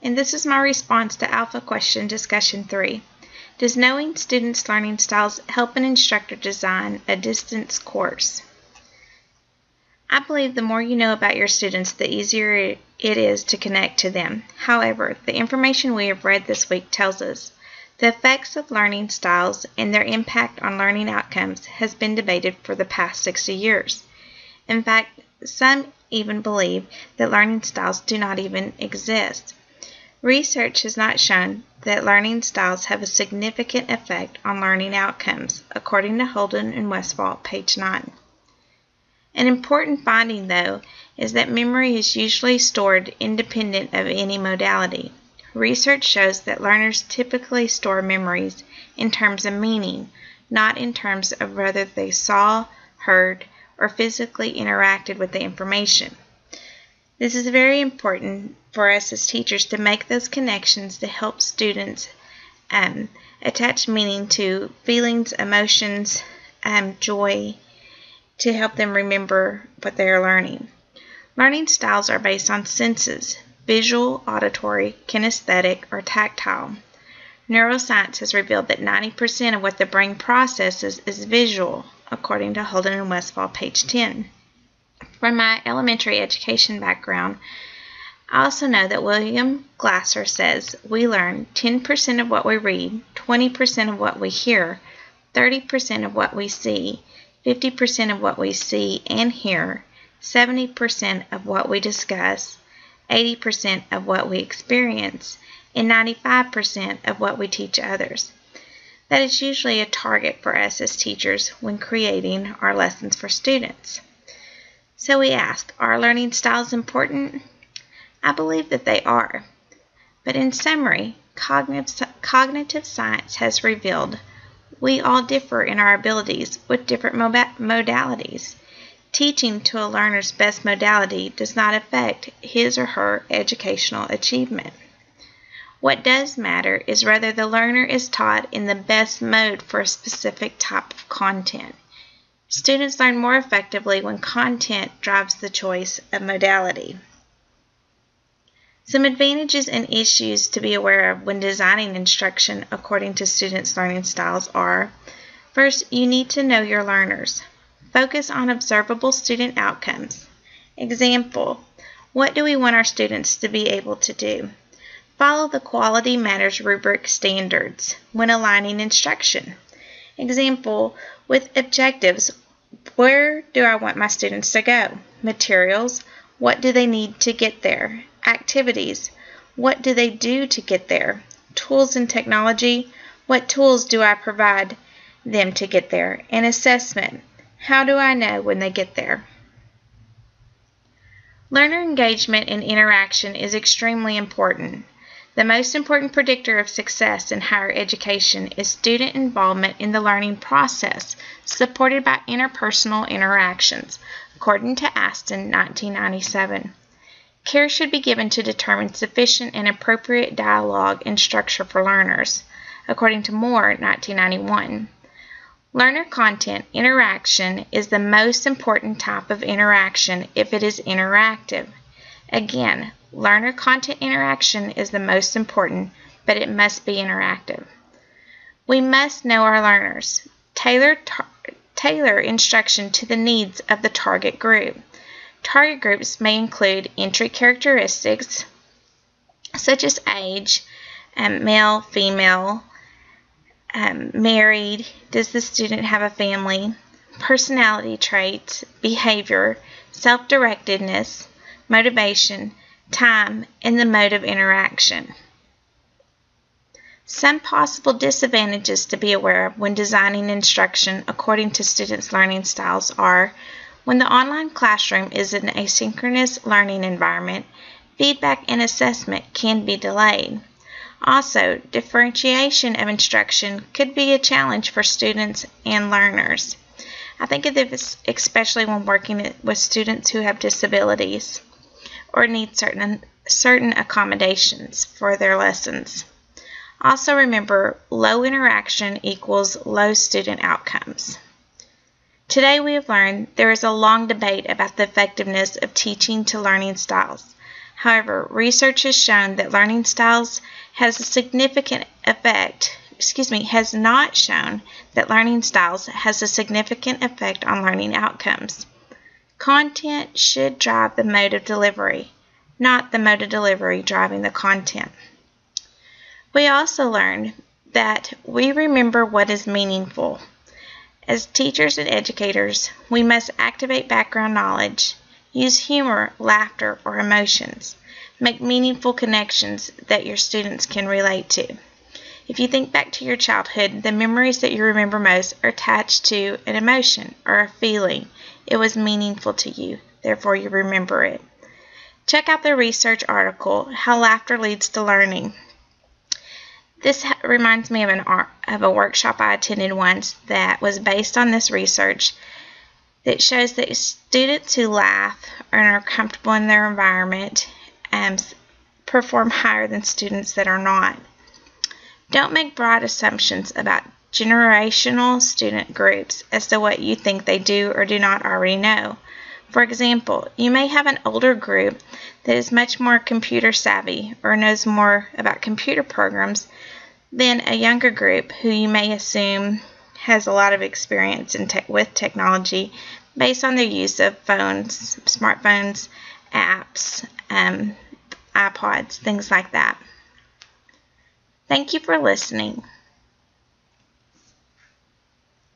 and this is my response to Alpha Question Discussion 3. Does knowing students' learning styles help an instructor design a distance course? I believe the more you know about your students, the easier it is to connect to them. However, the information we have read this week tells us the effects of learning styles and their impact on learning outcomes has been debated for the past 60 years. In fact, some even believe that learning styles do not even exist. Research has not shown that learning styles have a significant effect on learning outcomes, according to Holden and Westphal, page 9. An important finding, though, is that memory is usually stored independent of any modality. Research shows that learners typically store memories in terms of meaning, not in terms of whether they saw, heard, or physically interacted with the information. This is very important for us as teachers to make those connections to help students attach meaning to feelings, emotions, joy, to help them remember what they are learning. Learning styles are based on senses: visual, auditory, kinesthetic, or tactile. Neuroscience has revealed that 90% of what the brain processes is visual, according to Holden and Westphal, page 10. From my elementary education background, I also know that William Glasser says we learn 10% of what we read, 20% of what we hear, 30% of what we see, 50% of what we see and hear, 70% of what we discuss, 80% of what we experience, and 95% of what we teach others. That is usually a target for us as teachers when creating our lessons for students. So we ask, are learning styles important? I believe that they are. But in summary, cognitive science has revealed we all differ in our abilities with different modalities. Teaching to a learner's best modality does not affect his or her educational achievement. What does matter is whether the learner is taught in the best mode for a specific type of content. Students learn more effectively when content drives the choice of modality. Some advantages and issues to be aware of when designing instruction according to students' learning styles are: first, you need to know your learners. Focus on observable student outcomes. Example, what do we want our students to be able to do? Follow the Quality Matters rubric standards when aligning instruction. Example, with objectives, where do I want my students to go? Materials, what do they need to get there? Activities, what do they do to get there? Tools and technology, what tools do I provide them to get there? And assessment, how do I know when they get there? Learner engagement and interaction is extremely important. The most important predictor of success in higher education is student involvement in the learning process, supported by interpersonal interactions, according to Aston, 1997. Care should be given to determine sufficient and appropriate dialogue and structure for learners, according to Moore, 1991. Learner content interaction is the most important type of interaction if it is interactive. Again, learner content interaction is the most important, but it must be interactive. We must know our learners. Tailor instruction to the needs of the target group. Target groups may include entry characteristics, such as age, male, female, married, does the student have a family, personality traits, behavior, self-directedness, motivation, time, and the mode of interaction. Some possible disadvantages to be aware of when designing instruction according to students' learning styles are: when the online classroom is an asynchronous learning environment, feedback and assessment can be delayed. Also, differentiation of instruction could be a challenge for students and learners. I think of this especially when working with students who have disabilities or need certain accommodations for their lessons. Also remember, low interaction equals low student outcomes. Today we have learned there is a long debate about the effectiveness of teaching to learning styles. However, research has shown that learning styles has not shown that learning styles has a significant effect on learning outcomes. Content should drive the mode of delivery, not the mode of delivery driving the content. We also learned that we remember what is meaningful. As teachers and educators, we must activate background knowledge, use humor, laughter, or emotions, make meaningful connections that your students can relate to. If you think back to your childhood, the memories that you remember most are attached to an emotion or a feeling. It was meaningful to you, therefore you remember it. Check out the research article, How Laughter Leads to Learning. This reminds me of a workshop I attended once that was based on this research that shows that students who laugh and are comfortable in their environment perform higher than students that are not. Don't make broad assumptions about generational student groups as to what you think they do or do not already know. For example, you may have an older group that is much more computer savvy or knows more about computer programs than a younger group who you may assume has a lot of experience with technology based on their use of phones, smartphones, apps, iPods, things like that. Thank you for listening.